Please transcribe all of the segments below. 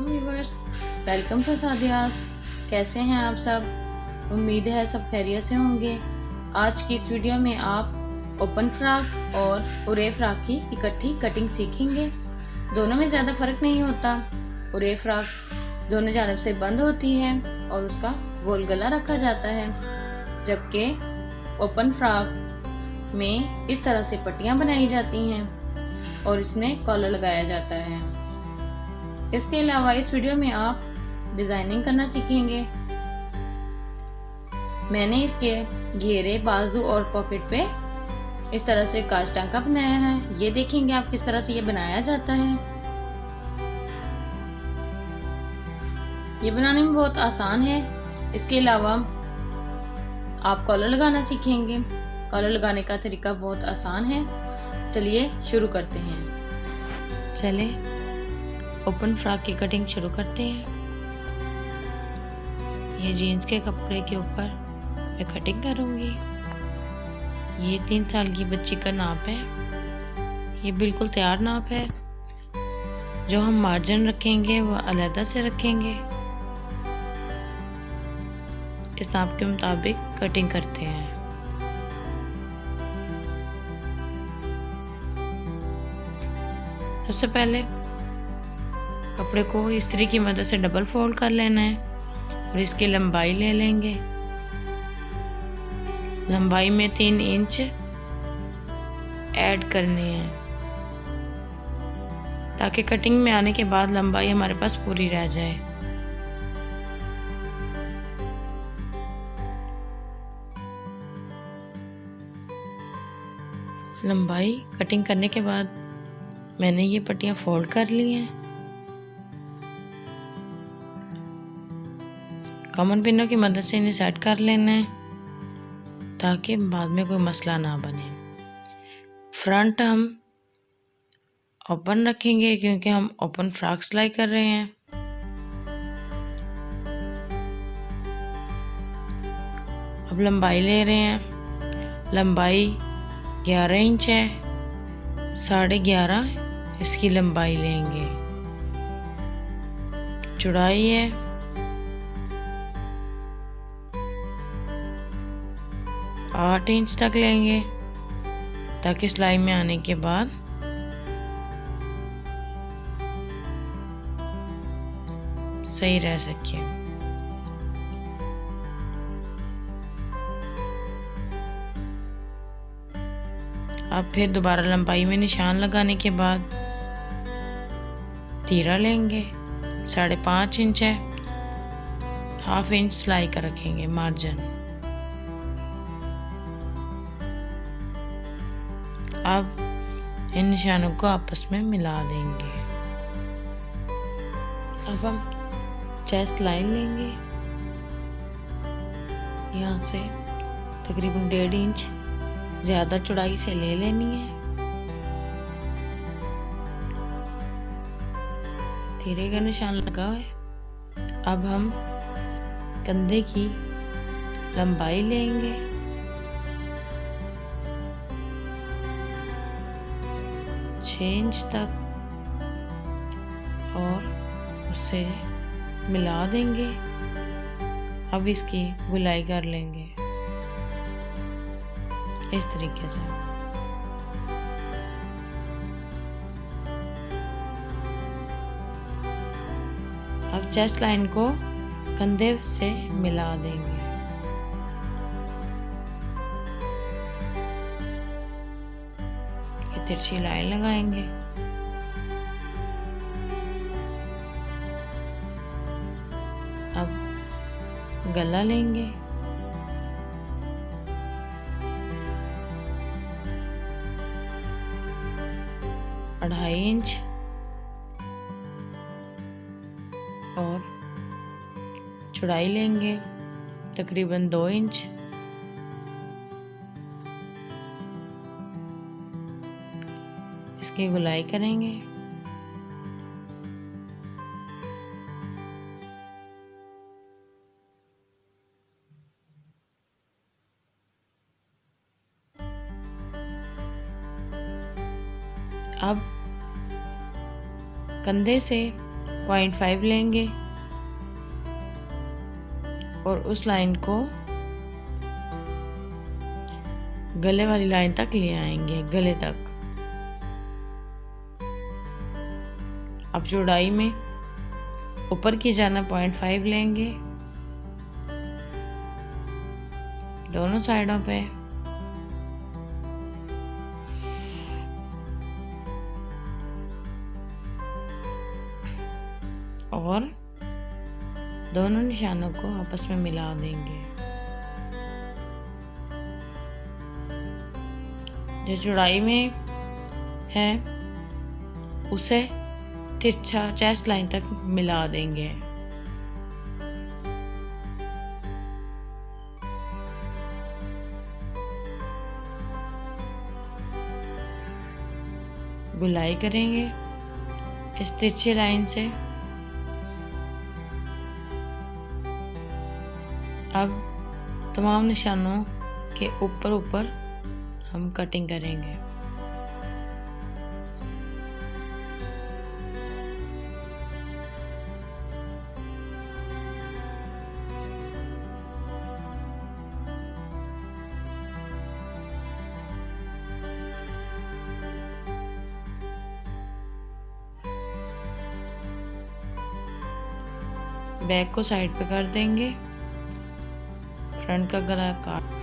Viewers, welcome to सादियास। कैसे हैं आप सब? उम्मीद है सब खैरियत से होंगे। आज की इस वीडियो में आप ओपन फ्रॉक और उरे फ्रॉक की इकट्ठी कटिंग सीखेंगे। दोनों में ज़्यादा फ़र्क नहीं होता। उरे फ्रॉक दोनों जानब से बंद होती है और उसका गोल गला रखा जाता है, जबकि ओपन फ्रॉक में इस तरह से पट्टियाँ बनाई जाती हैं और इसमें कॉलर लगाया जाता है। इसके अलावा इस वीडियो में आप डिज़ाइनिंग करना सीखेंगे। मैंने इसके घेरे, बाजू और पॉकेट पे इस तरह से कांच टांका बनाया है। ये देखेंगे आप किस तरह से ये बनाया जाता है। ये बनाने में बहुत आसान है। इसके अलावा आप कॉलर लगाना सीखेंगे। कॉलर लगाने का तरीका बहुत आसान है। चलिए शुरू करते हैं। चले ओपन फ्रॉक की कटिंग शुरू करते हैं। ये जीन्स के कपड़े के ऊपर मैं कटिंग करूँगी। ये 3 साल की बच्ची का नाप है। ये बिल्कुल तैयार नाप है। जो हम मार्जिन रखेंगे वह अलग से रखेंगे। इस नाप के मुताबिक कटिंग करते हैं। सबसे पहले कपड़े को इस्त्री की मदद से डबल फोल्ड कर लेना है और इसकी लंबाई ले लेंगे। लंबाई में 3 इंच ऐड करने हैं ताकि कटिंग में आने के बाद लंबाई हमारे पास पूरी रह जाए। लंबाई कटिंग करने के बाद मैंने ये पट्टियाँ फोल्ड कर ली हैं। कॉमन पिनों की मदद से इन्हें सेट कर लेना है ताकि बाद में कोई मसला ना बने। फ्रंट हम ओपन रखेंगे क्योंकि हम ओपन फ्रॉक सिलाई कर रहे हैं। अब लंबाई ले रहे हैं। लंबाई 11 इंच है। 11.5 इसकी लंबाई लेंगे। चौड़ाई है 8 इंच तक लेंगे ताकि सिलाई में आने के बाद सही रह सके। अब फिर दोबारा लंबाई में निशान लगाने के बाद तीरा लेंगे। 5.5 इंच है। 1/2 इंच सिलाई का रखेंगे मार्जिन। अब इन निशानों को आपस में मिला देंगे। अब हम चेस्ट लाइन लेंगे। यहाँ से तकरीबन 1.5 इंच ज़्यादा चौड़ाई से ले लेनी है। तीरे का निशान लगा है। अब हम कंधे की लंबाई लेंगे। 6 इंच तक और उसे मिला देंगे। अब इसकी गुलाई कर लेंगे इस तरीके से। अब चेस्ट लाइन को कंधे से मिला देंगे। ये तिरछी लाइन लगाएंगे। अब गला लेंगे। अढ़ाई इंच और चौड़ाई लेंगे तकरीबन 2 इंच। इसकी गुलाई करेंगे। अब कंधे से 0.5 लेंगे और उस लाइन को गले वाली लाइन तक ले आएंगे, गले तक। अब चौड़ाई में ऊपर की जाना 0.5 लेंगे दोनों साइडों पे, और दोनों निशानों को आपस में मिला देंगे। जो चौड़ाई में है उसे तिरछा चेस्ट लाइन तक मिला देंगे। गुलाई करेंगे इस तिरछी लाइन से। अब तमाम निशानों के ऊपर हम कटिंग करेंगे। बैक को साइड पे कर देंगे, फ्रंट का गला काट।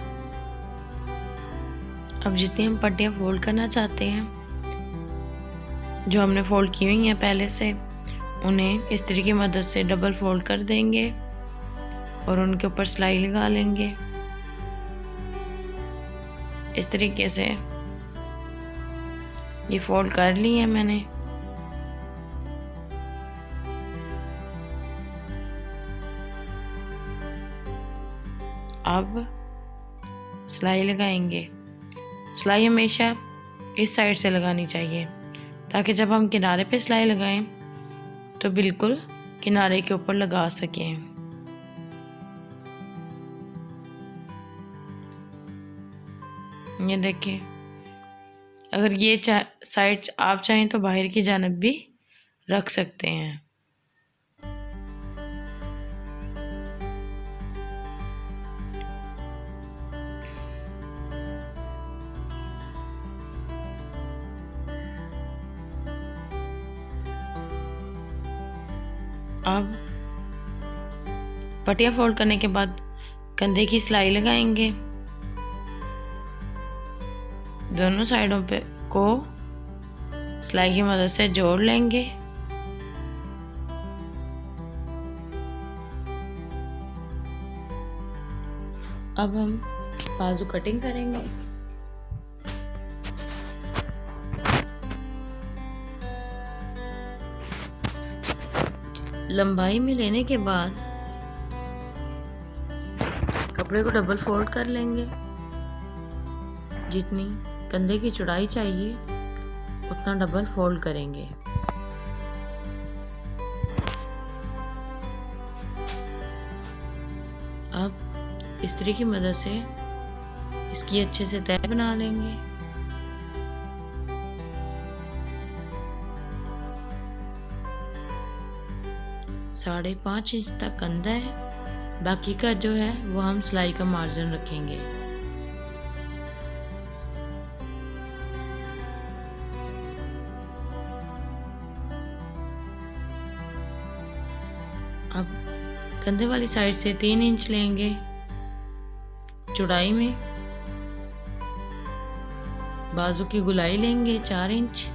अब जितनी हम पट्टियाँ फोल्ड करना चाहते हैं, जो हमने फोल्ड की हुई हैं पहले से, उन्हें इस तरीके की मदद से डबल फोल्ड कर देंगे और उनके ऊपर सिलाई लगा लेंगे। इस तरीके से ये फोल्ड कर ली है मैंने। अब सिलाई लगाएंगे। सिलाई हमेशा इस साइड से लगानी चाहिए ताकि जब हम किनारे पे सिलाई लगाएं तो बिल्कुल किनारे के ऊपर लगा सकें। ये देखिए, अगर ये साइड आप चाहें तो बाहर की जानब भी रख सकते हैं। अब पट्टियाँ फोल्ड करने के बाद कंधे की सिलाई लगाएंगे। दोनों साइडों पे को सिलाई की मदद से जोड़ लेंगे। अब हम बाजू कटिंग करेंगे। लंबाई में लेने के बाद कपड़े को डबल फोल्ड कर लेंगे। जितनी कंधे की चौड़ाई चाहिए उतना डबल फोल्ड करेंगे। अब इस्त्री की मदद से इसकी अच्छे से तह बना लेंगे। साढ़े 5 इंच तक कंधा है, बाकी का जो है वो हम सिलाई का मार्जिन रखेंगे। अब कंधे वाली साइड से 3 इंच लेंगे चौड़ाई में। बाजू की गुलाई लेंगे 4 इंच।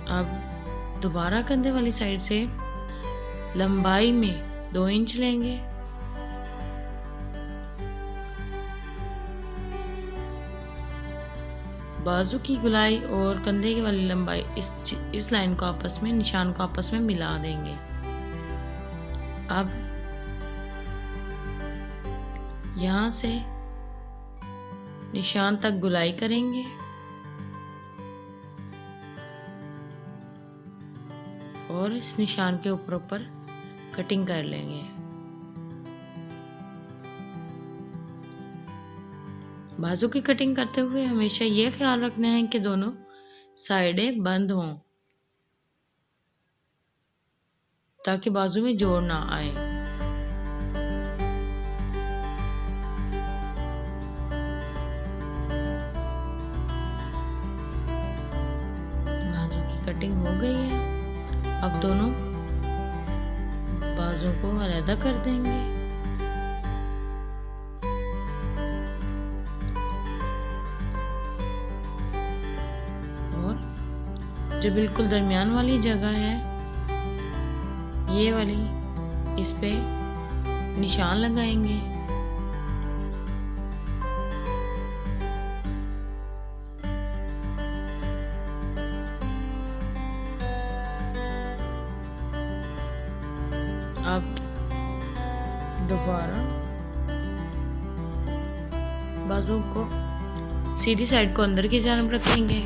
अब दोबारा कंधे वाली साइड से लंबाई में 2 इंच लेंगे। बाजू की गुलाई और कंधे की वाली लंबाई इस लाइन को आपस में, निशान को आपस में मिला देंगे। अब यहाँ से निशान तक गुलाई करेंगे और इस निशान के ऊपर कटिंग कर लेंगे। बाजू की कटिंग करते हुए हमेशा ये ख्याल रखना है कि दोनों साइडें बंद हों ताकि बाजू में जोड़ ना आए। बाजू की कटिंग हो गई है। अब दोनों बाजू को अलग कर देंगे। और जो बिल्कुल दरमियान वाली जगह है, ये वाली, इस पे निशान लगाएंगे। अब दोबारा बाजू को सीधी साइड को अंदर की जानब रखेंगे।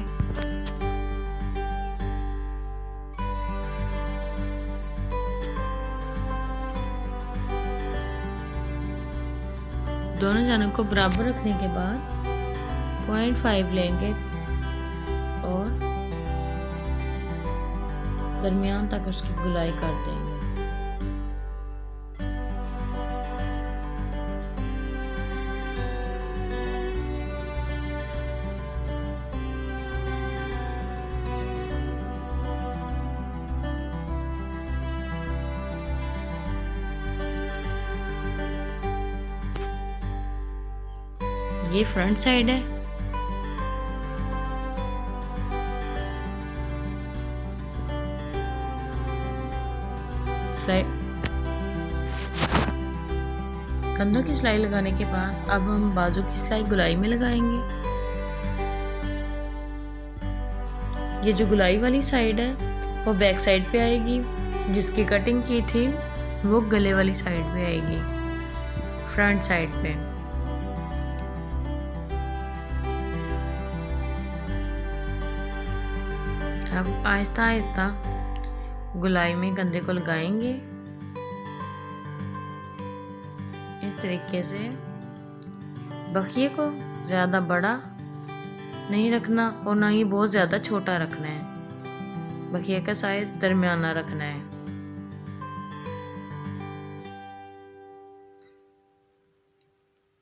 दोनों जानब को बराबर रखने के बाद 0.5 लेंगे और दरमियान तक उसकी गुलाई कर देंगे। ये फ्रंट साइड है। सिलाई, कंधों की सिलाई लगाने के बाद अब हम बाजू की सिलाई गुलाई में लगाएंगे। ये जो गुलाई वाली साइड है वो बैक साइड पे आएगी, जिसकी कटिंग की थी वो गले वाली साइड पे आएगी, फ्रंट साइड पे। अब आहिस्ता आहिस्ता गुलाई में कंधे को लगाएंगे। इस तरीके से बखिए को ज़्यादा बड़ा नहीं रखना और ना ही बहुत ज़्यादा छोटा रखना है। बखिए का साइज दरमियाना रखना है।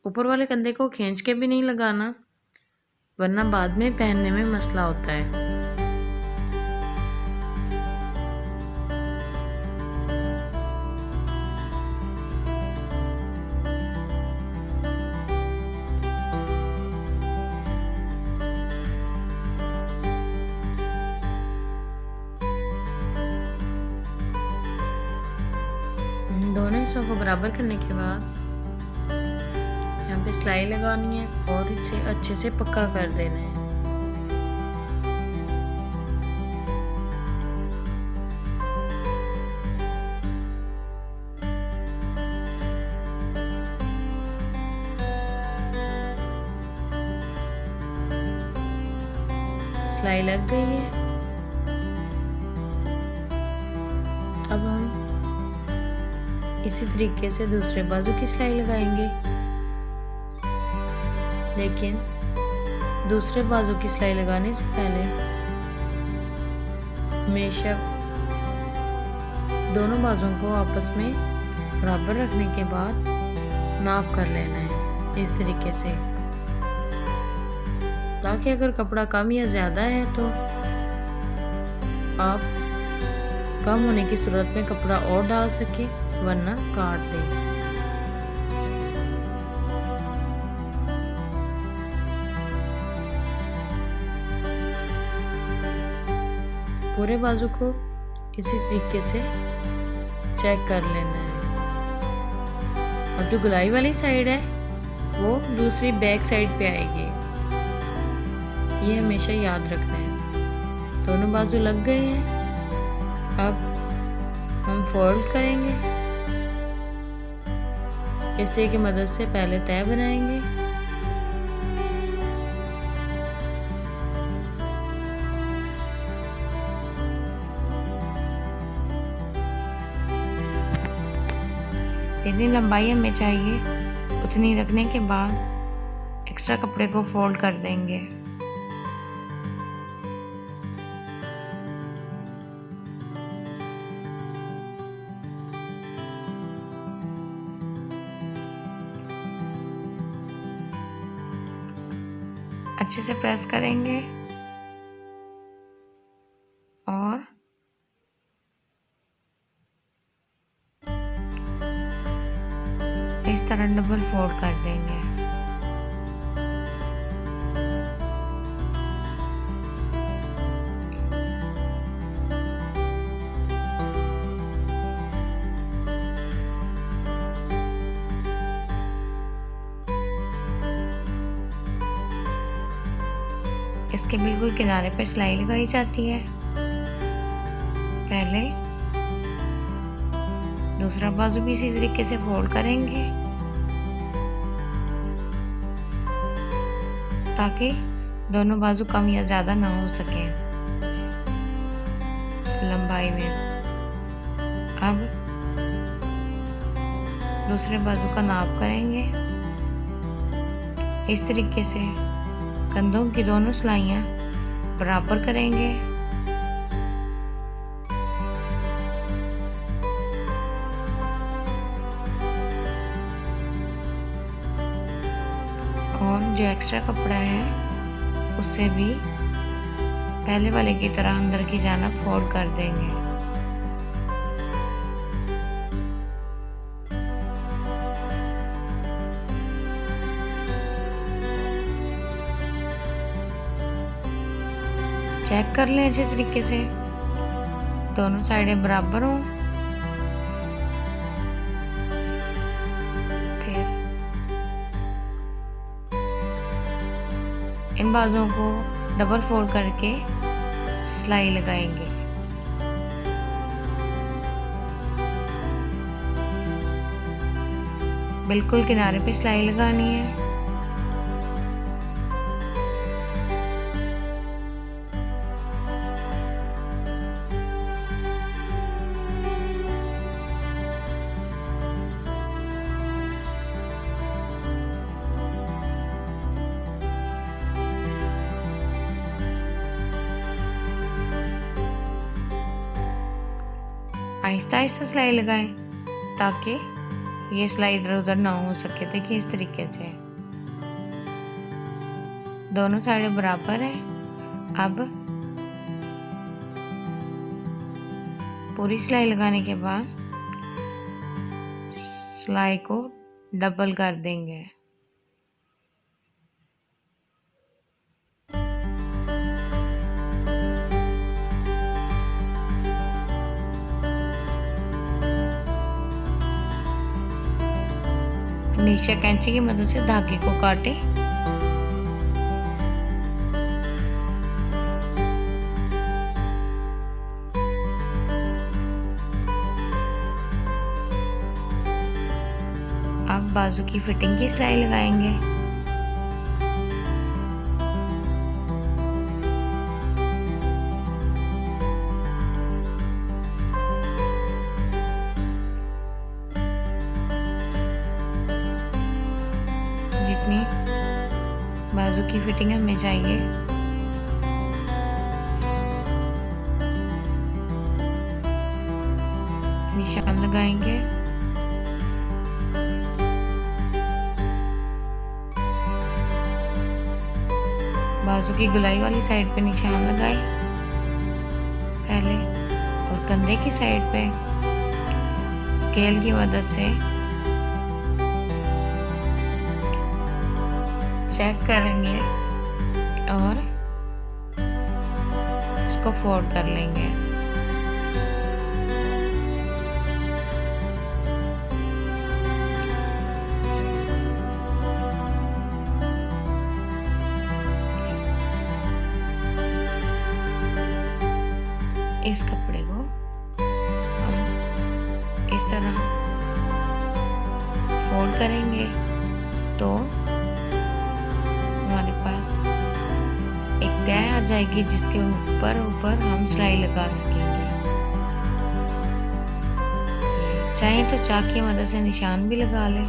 ऊपर वाले कंधे को खींच के भी नहीं लगाना, वरना बाद में पहनने में मसला होता है। दोनों हिस्सों को बराबर करने के बाद यहाँ पे सिलाई लगानी है और इसे अच्छे से पक्का कर देना है। सिलाई लग गई है। अब हम इसी तरीके से दूसरे बाजू की सिलाई लगाएंगे, लेकिन दूसरे बाजू की सिलाई लगाने से पहले हमेशा दोनों बाजुओं को आपस में बराबर रखने के बाद नाप कर लेना है इस तरीके से, ताकि अगर कपड़ा कम या ज़्यादा है तो आप कम होने की सूरत में कपड़ा और डाल सके, वरना काट दें। पूरे बाजू को इसी तरीके से चेक कर लेना है। अब जो गुलाई वाली साइड है वो दूसरी बैक साइड पे आएगी, ये हमेशा याद रखना है। दोनों बाजू लग गए हैं। अब हम फोल्ड करेंगे। इस्त्री की मदद से पहले तह बनाएंगे। जितनी लंबाई हमें चाहिए उतनी रखने के बाद एक एक्स्ट्रा कपड़े को फोल्ड कर देंगे। अच्छे से प्रेस करेंगे और इस तरह डबल फोल्ड कर देंगे। इसके बिल्कुल किनारे पर सिलाई लगाई जाती है। पहले दूसरा बाजू भी इसी तरीके से फोल्ड करेंगे ताकि दोनों बाजू कम या ज्यादा ना हो सके लंबाई में। अब दूसरे बाजू का नाप करेंगे। इस तरीके से कंधों की दोनों सिलाइयां बराबर करेंगे। और जो एक्स्ट्रा कपड़ा है उससे भी पहले वाले की तरह अंदर की जानिब फोल्ड कर देंगे। चेक कर लें अच्छे तरीके से दोनों साइडें बराबर हों। फिर इन बाजुओं को डबल फोल्ड करके सिलाई लगाएंगे। बिल्कुल किनारे पे सिलाई लगानी है। आहिस्ता आहिस्ता सिलाई लगाएं ताकि ये सिलाई इधर उधर ना हो सके। देखिए इस तरीके से दोनों साइडें बराबर है। अब पूरी सिलाई लगाने के बाद सिलाई को डबल कर देंगे। हमेशा कैंची की मदद से धागे को काटें। अब बाजू की फिटिंग की सिलाई लगाएंगे। जितनी बाजू की फिटिंग हमें चाहिए निशान लगाएंगे। बाजू की गुलाई वाली साइड पे निशान लगाए पहले और कंधे की साइड पे स्केल की मदद से चेक करेंगे और इसको फोल्ड कर लेंगे। इस कपड़े को हम इस तरह फोल्ड करेंगे तो हमारे पास एक तह आ जाएगी जिसके ऊपर हम सिलाई लगा सकेंगे। चाहे तो चाक की मदद से निशान भी लगा लें।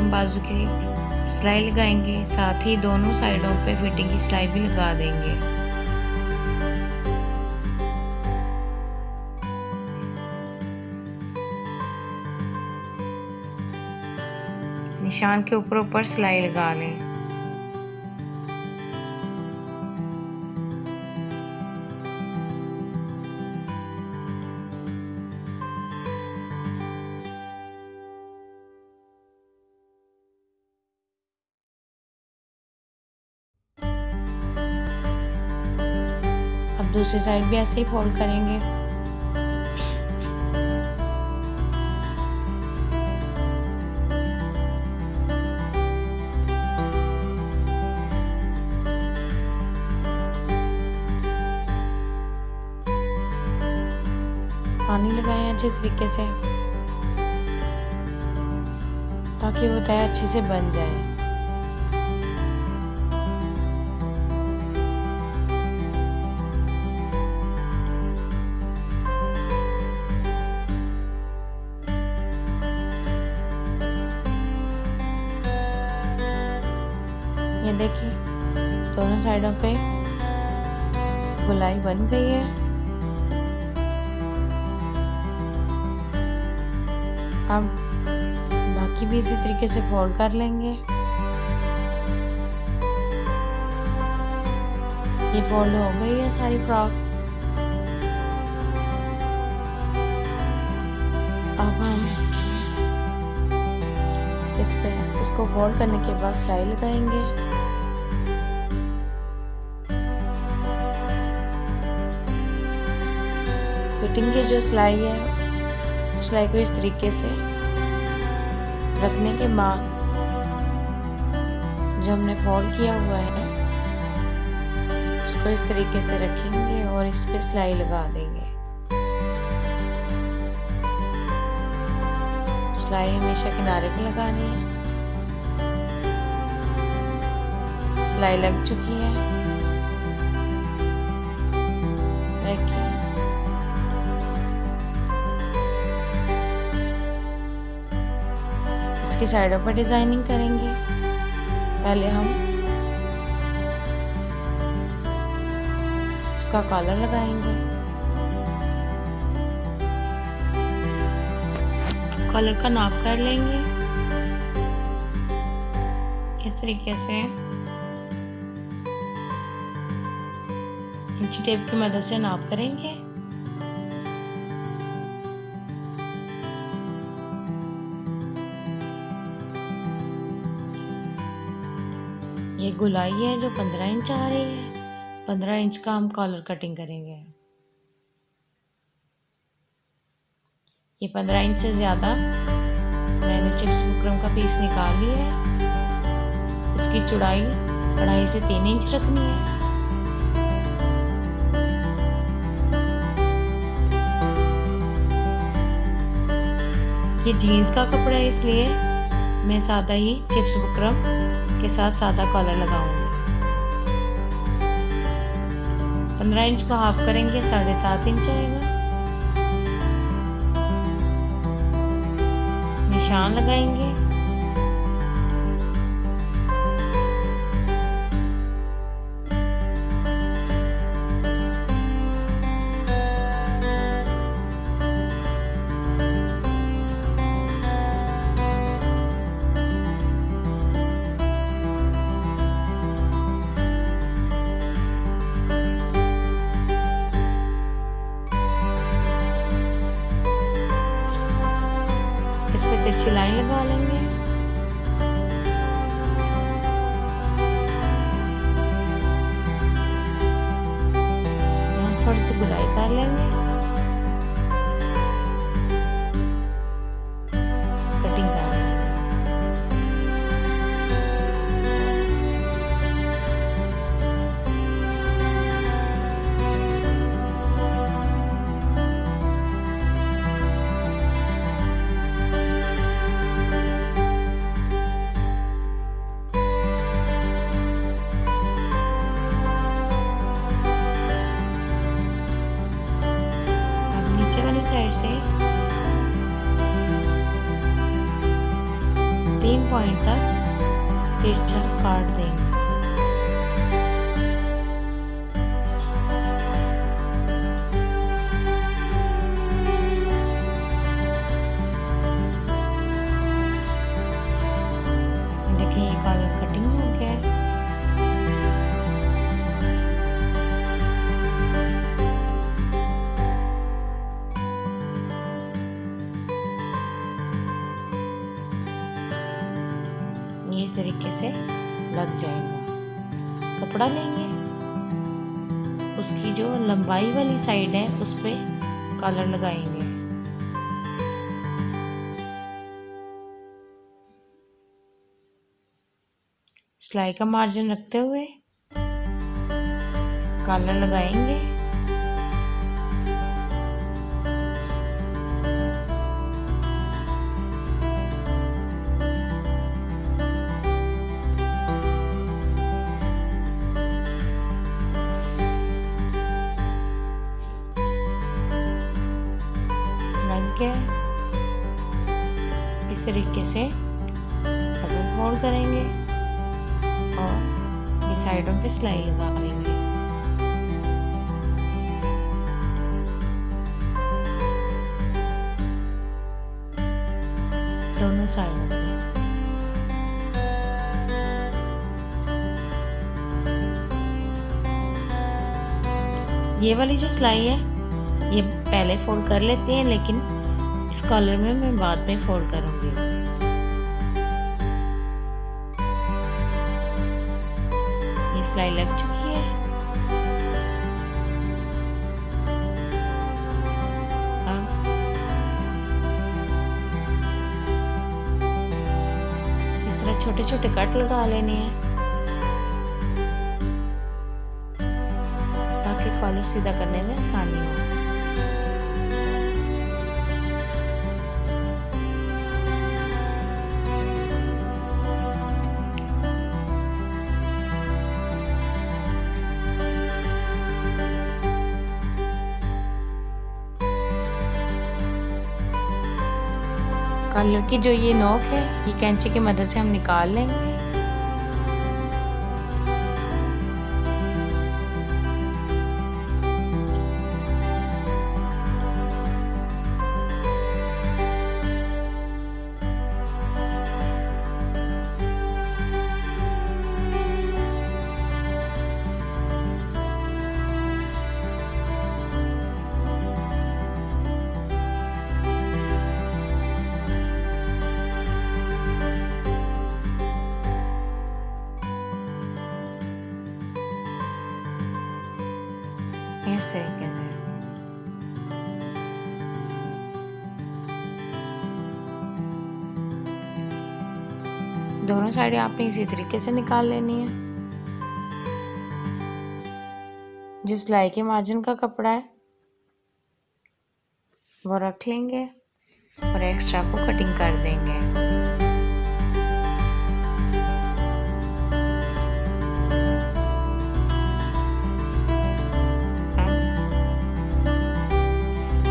हम बाजू की सिलाई लगाएंगे, साथ ही दोनों साइडों पे फिटिंग की सिलाई भी लगा देंगे। निशान के ऊपर ऊपर सिलाई लगा लें। अब दूसरी साइड भी ऐसे ही फोल्ड करेंगे। पानी लगाएं अच्छे तरीके से ताकि वो तय अच्छे से बन जाए। ये देखिए दोनों साइडों पे गोलाई बन गई है। अब बाकी भी इसी तरीके से फोल्ड कर लेंगे। ये फोल्ड हो गई है सारी फ्रॉक। अब हम इस पे इसको फोल्ड करने के बाद सिलाई लगाएंगे। फिटिंग की जो सिलाई है सिलाई को इस तरीके से रखने के बाद जो हमने फोल्ड किया हुआ है उसको इस तरीके से रखेंगे और इस पे सिलाई लगा देंगे। सिलाई हमेशा किनारे पे लगानी है। सिलाई लग चुकी है, देखिए। इसकी साइडों पर डिजाइनिंग करेंगे। पहले हम इसका कॉलर लगाएंगे। कॉलर का नाप कर लेंगे इस तरीके से। इंची टेप की मदद से नाप करेंगे। ये गोलाई है जो 15 इंच आ रही है। 15 इंच का हम कॉलर कटिंग करेंगे। ये 15 इंच से ज़्यादा मैंने चिप्स बुकरम का पीस निकाल लिया है। इसकी चौड़ाई 2.5 से 3 इंच रखनी है। ये जीन्स का कपड़ा है इसलिए मैं सादा ही चिप्स बुकरम के साथ सादा कॉलर लगाऊंगी। 15 इंच को हाफ करेंगे, 7.5 इंच आएगा। निशान लगाएंगे। इस पे तिरछी लाइन लगा लेंगे। यहाँ से थोड़ी सी गुलाई कर लेंगे। कटिंग कर लेंगे। पॉइंट तक तिरछा काट देंगे। देखिए ये कॉलर कटिंग हो गया है। ये इस तरीके से लग जाएगा। कपड़ा लेंगे, उसकी जो लंबाई वाली साइड है उस पे कॉलर लगाएंगे। सिलाई का मार्जिन रखते हुए कॉलर लगाएंगे। लग गया। इस तरीके से डबल फोल्ड करेंगे और ये साइडों पे सिलाई लगा देंगे। दोनों साइडों पे। ये वाली जो सिलाई है ये पहले फोल्ड कर लेते हैं, लेकिन इस कॉलर में मैं बाद में फोल्ड करूंगी। ये सिलाई लग चुकी है। अब इस तरह छोटे छोटे कट लगा लेने हैं ताकि कॉलर सीधा करने में आसानी हो। कॉलर की जो ये नोक है ये कैंची की मदद से हम निकाल लेंगे। इस तरीके से दोनों साइडें आपने इसी तरीके से निकाल लेनी है। जो सिलाई के मार्जिन का कपड़ा है वो रख लेंगे और एक्स्ट्रा को कटिंग कर देंगे।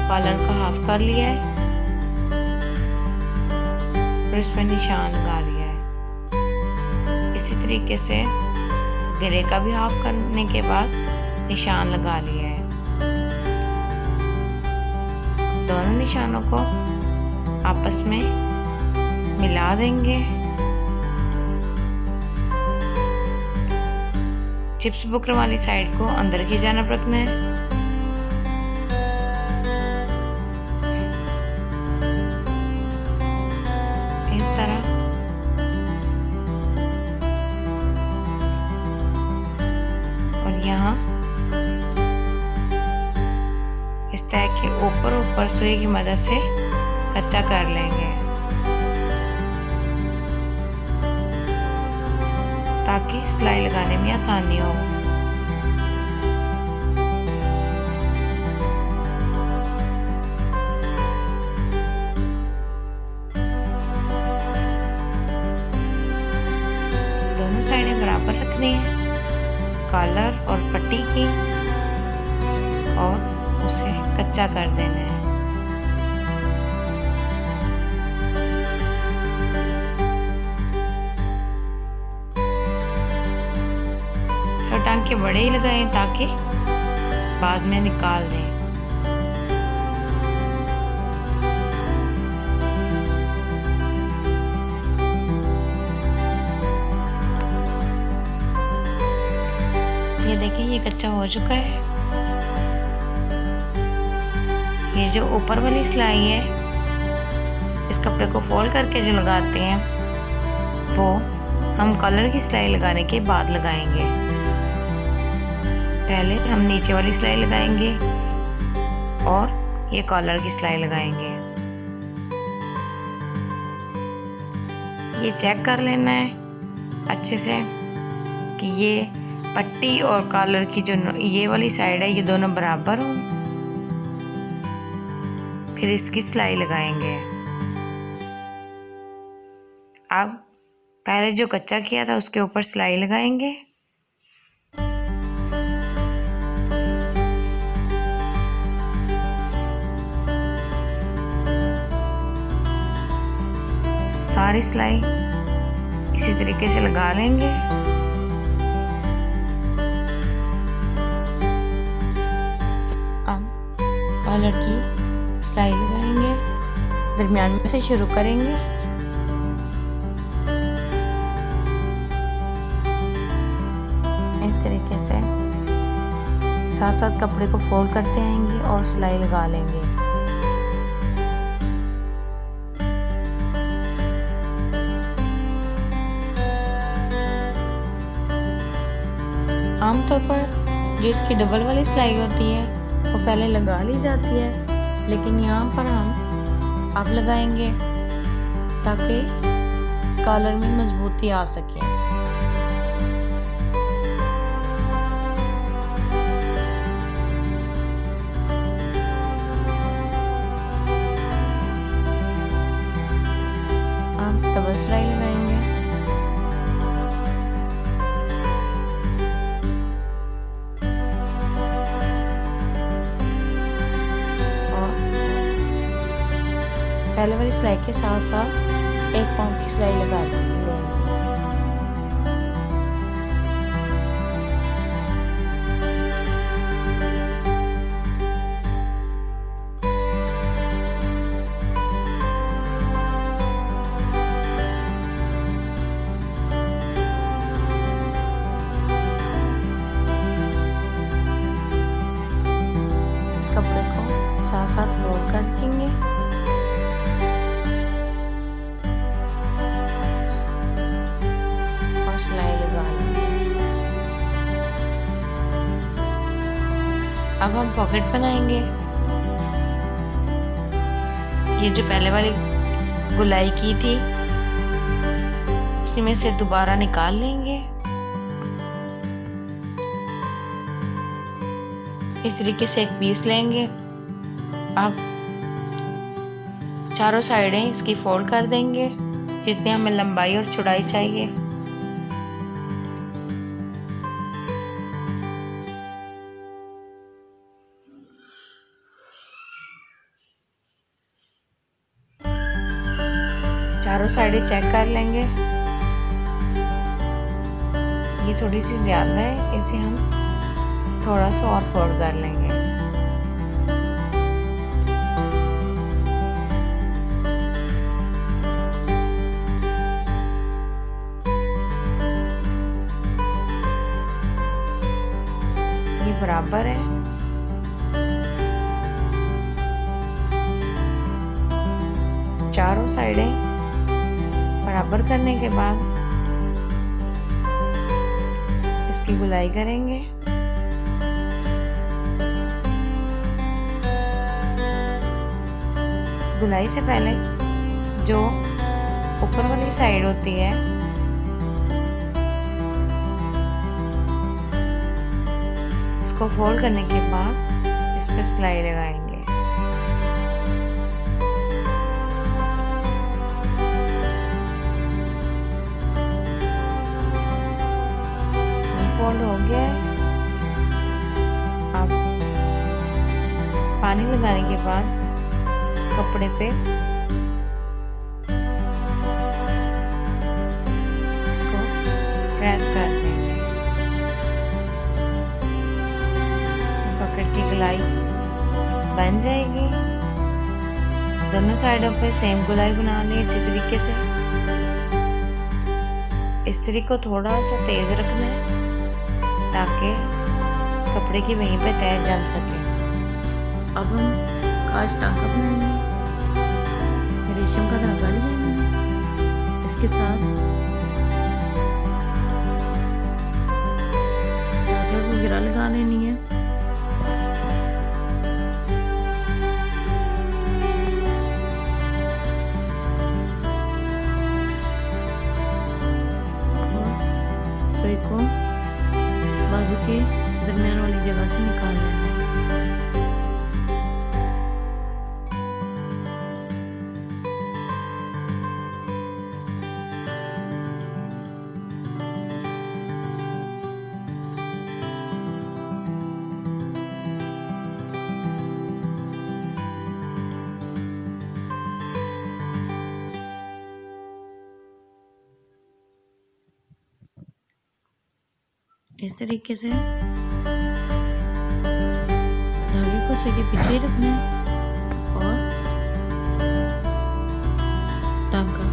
कॉलर का हाफ कर लिया है और इस पर निशान लगा लिया है। इसी तरीके से गले का भी हाफ करने के बाद निशान लगा लिया है। दोनों निशानों को आपस में मिला देंगे। चिप्स बुकरम वाली साइड को अंदर की जानिब रखना है। इस तरह और यहाँ इस तरह के ऊपर सुई की मदद से कच्चा कर लेंगे ताकि सिलाई लगाने में आसानी हो। दोनों साइडें बराबर रखनी है कॉलर और पट्टी की और उसे कच्चा कर देना है। टांके बड़े ही लगाएं ताकि बाद में निकाल दें। ये देखें, ये कच्चा हो चुका है। ये जो ऊपर वाली सिलाई है, इस कपड़े को फोल्ड करके जो लगाते हैं वो हम कॉलर की सिलाई लगाने के बाद लगाएंगे। पहले हम नीचे वाली सिलाई लगाएंगे और ये कॉलर की सिलाई लगाएंगे। ये चेक कर लेना है अच्छे से कि ये पट्टी और कॉलर की जो ये वाली साइड है ये दोनों बराबर हों। फिर इसकी सिलाई लगाएंगे। अब पहले जो कच्चा किया था उसके ऊपर सिलाई लगाएंगे। सारी सिलाई इसी तरीके से लगा लेंगे। अब कॉलर की सिलाई लगाएंगे, दरमियान में से शुरू करेंगे। इस तरीके से साथ साथ कपड़े को फोल्ड करते आएंगे और सिलाई लगा लेंगे। आमतौर पर जो इसकी डबल वाली सिलाई होती है वो पहले लगा ली जाती है, लेकिन यहाँ पर हम अब लगाएंगे ताकि कॉलर में मजबूती आ सके। अब डबल सिलाई लगाएंगे। पहले वाली सिलाई के साथ साथ 1 पाउंड की सिलाई लगा लेंगे। इस कपड़े को साथ साथ फोल्ड कर देंगे। सिलाई लगा लेंगे। अब हम पॉकेट बनाएंगे। ये जो पहले वाली गुलाई की थी इसी में से दोबारा निकाल लेंगे। इस तरीके से एक पीस लेंगे। अब चारों साइडें इसकी फोल्ड कर देंगे जितनी हमें लंबाई और चौड़ाई चाहिए। चारों साइडें चेक कर लेंगे। ये थोड़ी सी ज़्यादा है, इसे हम थोड़ा सा और फोल्ड कर लेंगे। ये बराबर है। चारों साइडें बराबर करने के बाद इसकी गुलाई करेंगे। गुलाई से पहले जो ऊपर वाली साइड होती है इसको फोल्ड करने के बाद इस पर सिलाई लगाएंगे। फोल्ड हो गया है। अब पानी लगाने के बाद कपड़े पे इसको प्रेस कर देंगे। गोलाई बन जाएगी। दोनों साइडों पे सेम गोलाई बना लें इसी तरीके से। इस्त्री को थोड़ा सा तेज रखना है ताकि कपड़े की वहीं पे तय जम सके। अब हम काज टांका बनाएंगे। रेशम का धागा लिया मैंने, इसके साथ धागे को गिरा लगा लेनी है। सुई को बाजू के दरमियान वाली जगह से निकाल लेना है। इस तरीके से धागे को सुई के पीछे ही रखना है और टांका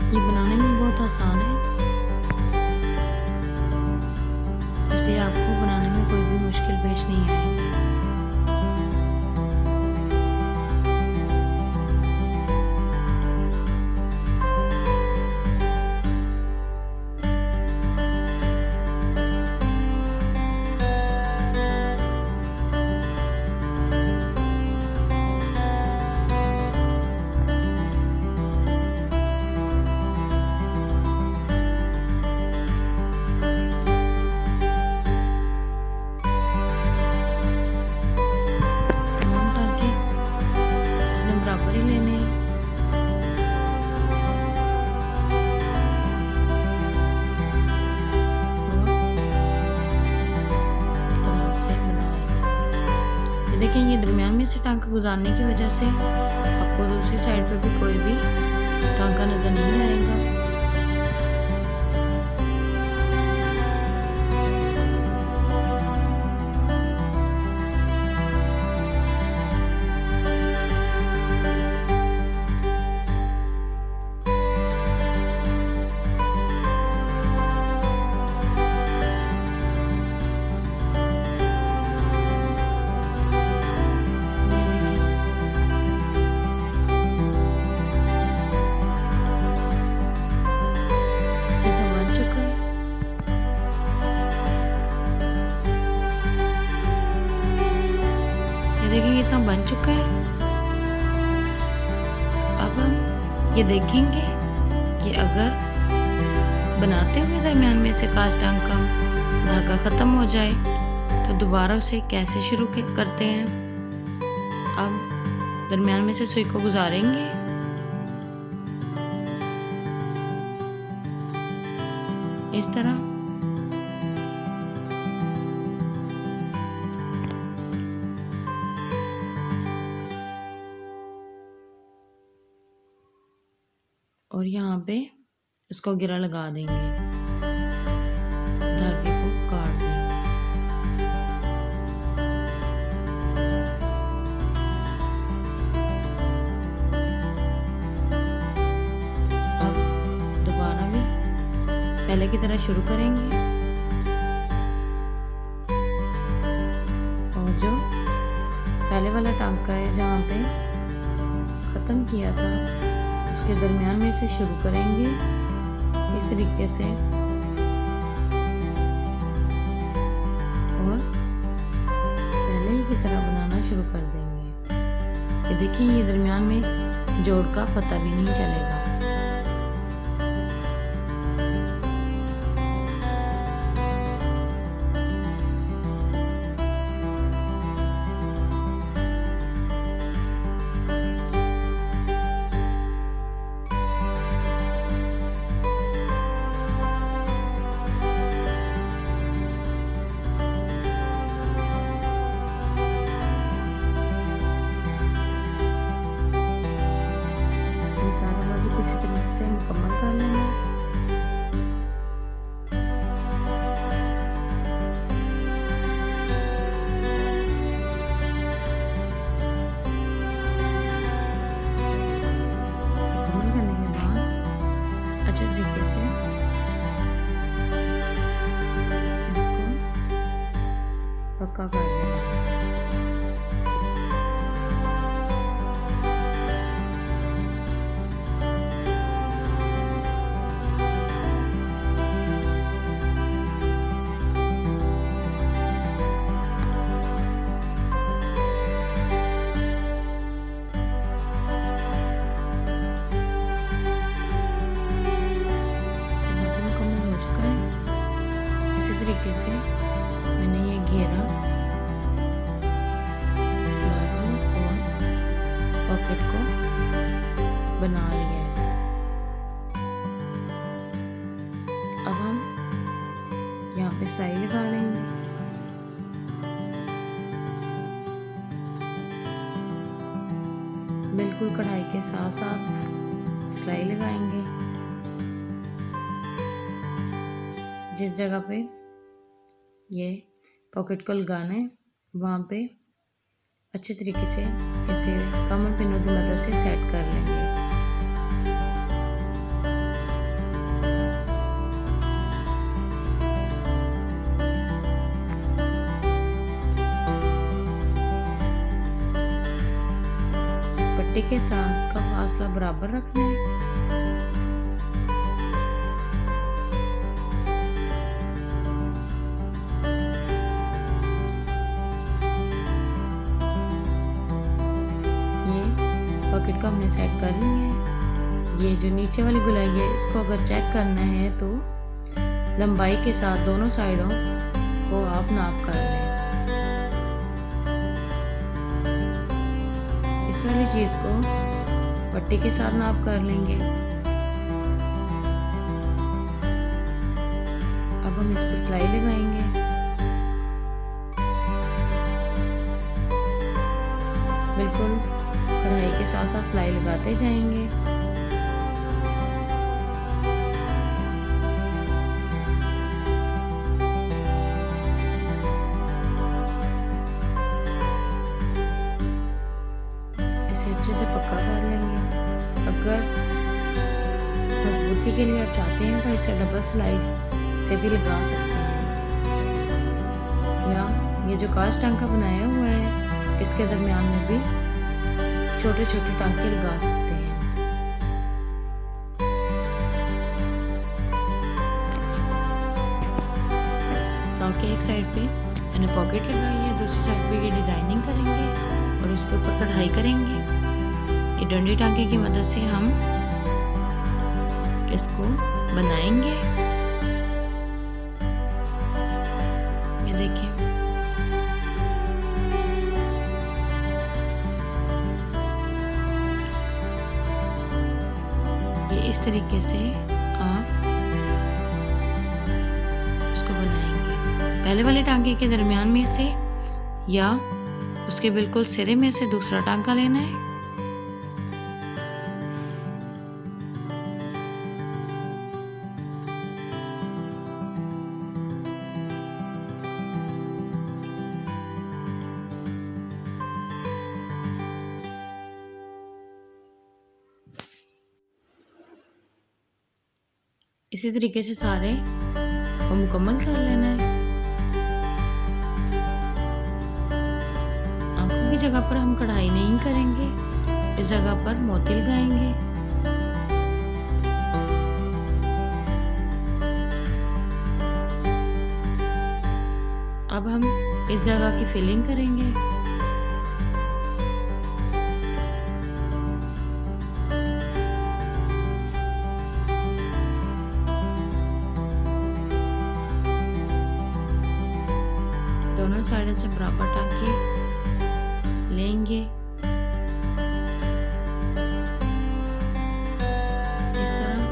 ये बनाने में बहुत आसान है, इसलिए आपको बनाने में कोई भी मुश्किल पेश नहीं आएगी। देखिए ये दरमियान में से टांका गुजारने की वजह से आपको दूसरी साइड पे भी कोई भी टांका नजर नहीं आएगा। देखिए ये तो बन चुका है। अब हम ये देखेंगे कि अगर बनाते हुए दरमियान में से काज टांका धागा ख़त्म हो जाए तो दोबारा उसे कैसे शुरू करते हैं। अब दरमियान में से सुई को गुजारेंगे इस तरह। और यहाँ पे इसको गिरा लगा देंगे, धागे को काट देंगे। अब दोबारा भी पहले की तरह शुरू करेंगे और जो पहले वाला टांका है जहाँ पे ख़त्म किया था उसके दरमियान में से शुरू करेंगे इस तरीके से और पहले ही की तरह बनाना शुरू कर देंगे। ये देखिए ये दरमियान में जोड़ का पता भी नहीं चलेगा। से मुकम्मल कर लेना। मुकम्मल करने के बाद अच्छे तरीके से इसको पक्का कर लेना। इसी तरीके से मैंने ये घेरा बाजू और पॉकेट को बना लिया है। अब हम यहाँ पे सिलाई लगा लेंगे। बिल्कुल कढ़ाई के साथ साथ सिलाई लगाएंगे। जिस जगह पे ये पॉकेट को लगाना है वहाँ पे अच्छे तरीके से इसे कमर पिनों की मदद से सेट कर लेंगे। पट्टी के साथ का फासला बराबर रखना है। पॉकेट को हमने सेट कर ली है। ये जो नीचे वाली गुलाई है इसको अगर चेक करना है तो लंबाई के साथ दोनों साइडों को आप नाप कर लें। इस वाली चीज को पट्टी के साथ नाप कर लेंगे। अब हम इस पर सिलाई लगाएंगे। बिल्कुल कढ़ाई के साथ साथ सिलाई लगाते जाएंगे। इसे अच्छे से पक्का कर लेंगे। अगर मजबूती के लिए आप चाहते हैं तो इसे डबल सिलाई से भी लगा सकते हैं, या ये जो कांच टांका बनाया हुआ है इसके दरमियान में भी छोटे छोटे टांके लगा सकते हैं। टांके एक साइड पे मैंने पॉकेट लगाई है, दूसरी साइड पे ये डिजाइनिंग करेंगे और इसके ऊपर कढ़ाई करेंगे। ये डंडी टांके की मदद से हम इसको बनाएंगे। ये देखिए इस तरीके से आप इसको बनाएंगे। पहले वाले टांके के दरमियान में से या उसके बिल्कुल सिरे में से दूसरा टांका लेना है। इसी तरीके से सारे को मुकम्मल कर लेना है। आंखों की जगह पर हम कढ़ाई नहीं करेंगे, इस जगह पर मोती लगाएंगे। अब हम इस जगह की फिलिंग करेंगे। दोनों साइड से बराबर टांके लेंगे। इस तरह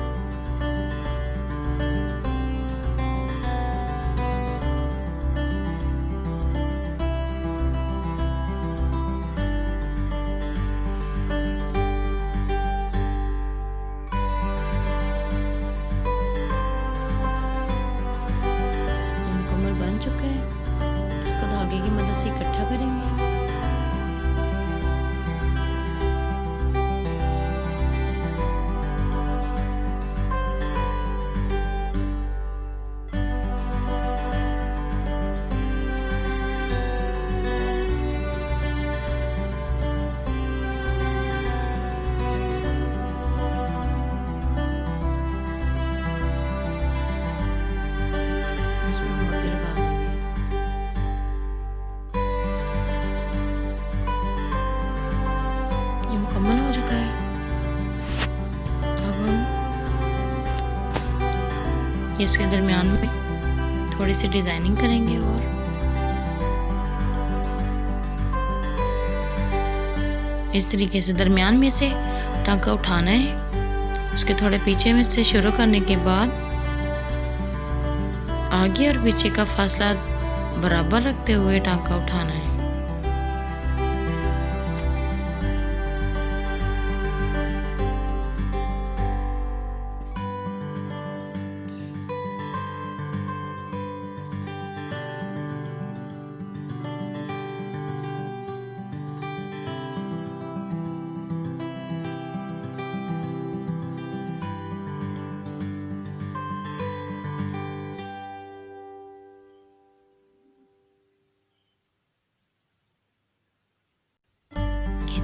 ये इसके दरमियान में थोड़ी सी डिज़ाइनिंग करेंगे और इस तरीके से दरमियान में से टांका उठाना है। उसके थोड़े पीछे में से शुरू करने के बाद आगे और पीछे का फासला बराबर रखते हुए टांका उठाना है।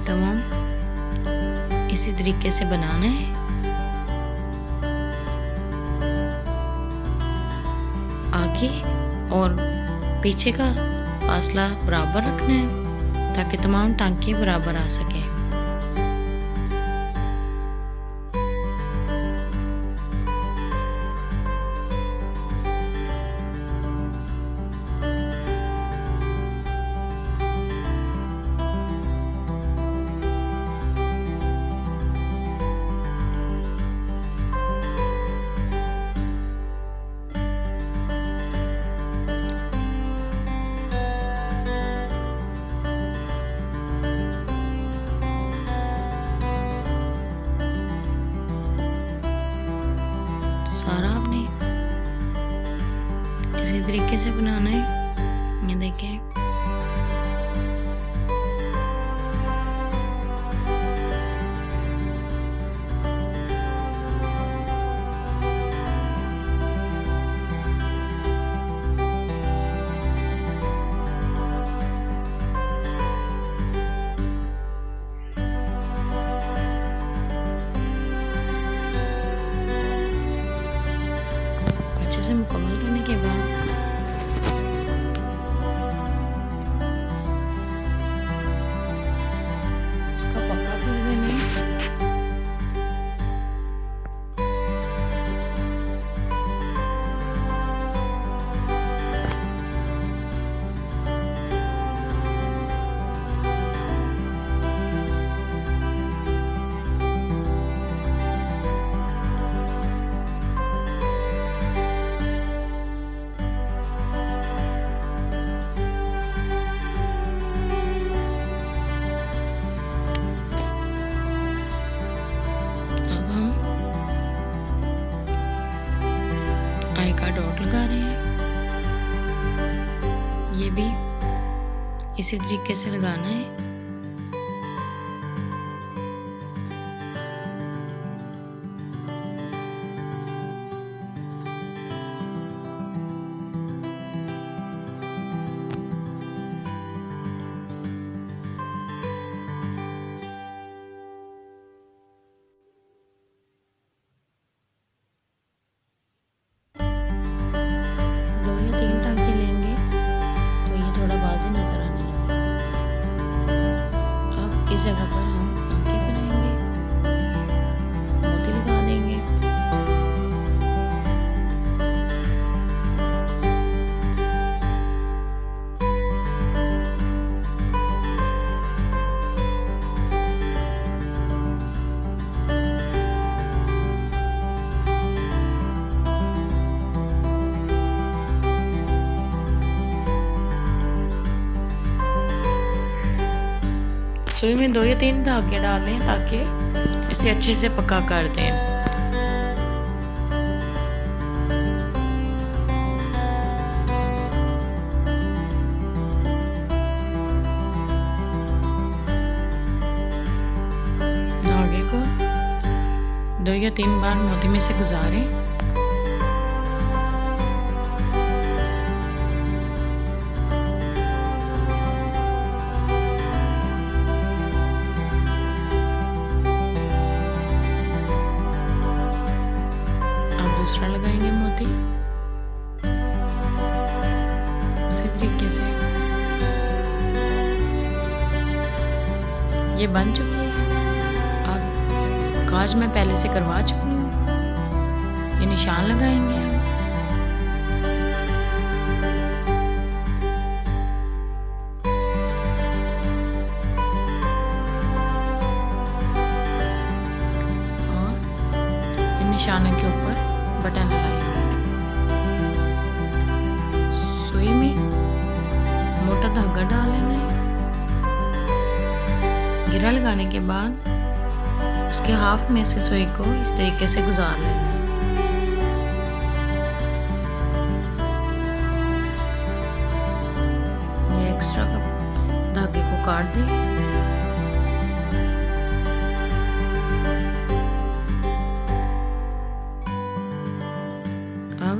तमाम इसी तरीके से बनाना है। आगे और पीछे का फासला बराबर रखना है ताकि तमाम टांके बराबर आ सके। सारा आपने इसी तरीके से बनाना है। ये देखें, अच्छे से मुकम्मल करने के बाद उसका पक्का कर देना है। आई का डॉट लगा रहे हैं। ये भी इसी तरीके से लगाना है। इस जगह पर हम आंखें बनाएंगे, मोती लगा देंगे। सुई में 2 या 3 धागे डाल लें ताकि इसे अच्छे से पक्का कर दें। धागे को 2 या 3 बार मोती में से गुजारें। दूसरा लगाएंगे मोती उसी तरीके से। ये बन चुकी है। अब काज मैं पहले से करवा चुकी हूँ। ये निशान लगाएंगे हम। निशानों के ऊपर बटन लगाएंगे। सुई में मोटा धागा डाल लेना है। गिरा लगाने के बाद उसके हाफ में से सुई को इस तरीके से गुजार लेना है। ये एक्स्ट्रा का धागे को काट दें। अब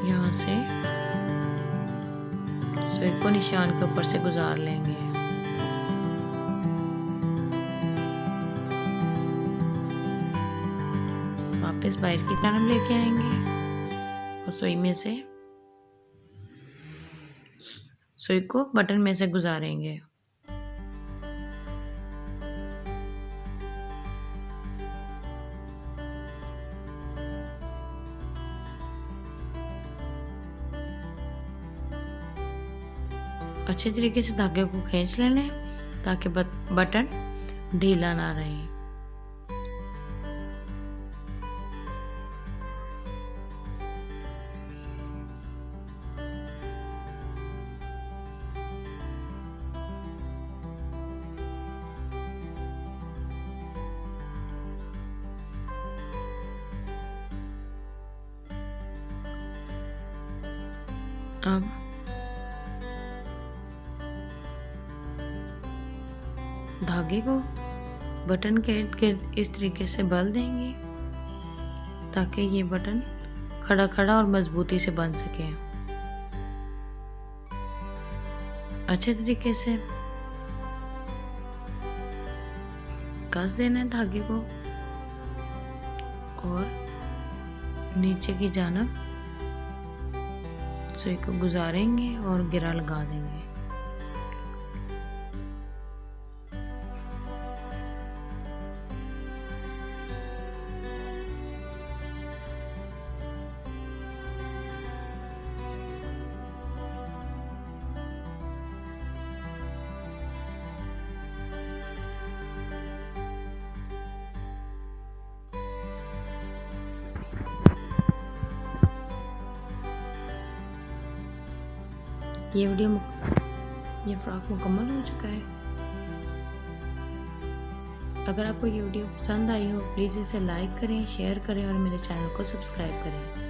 यहाँ से सुई को निशान के ऊपर से गुजार लेंगे। वापस बाहर की तरफ लेके आएंगे और सुई में से सुई को बटन में से गुजारेंगे। अच्छे तरीके से धागे को खींच लेना है ताकि बटन ढीला ना रहे। अब धागे को बटन के इर्द गिर्द इस तरीके से बल देंगे ताकि ये बटन खड़ा खड़ा और मजबूती से बन सके। अच्छे तरीके से कस देना है धागे को और नीचे की जानिब सुई को गुजारेंगे और गिरा लगा देंगे। ये फ्रॉक मुकम्मल हो चुका है। अगर आपको ये वीडियो पसंद आई हो प्लीज़ इसे लाइक करें, शेयर करें और मेरे चैनल को सब्सक्राइब करें।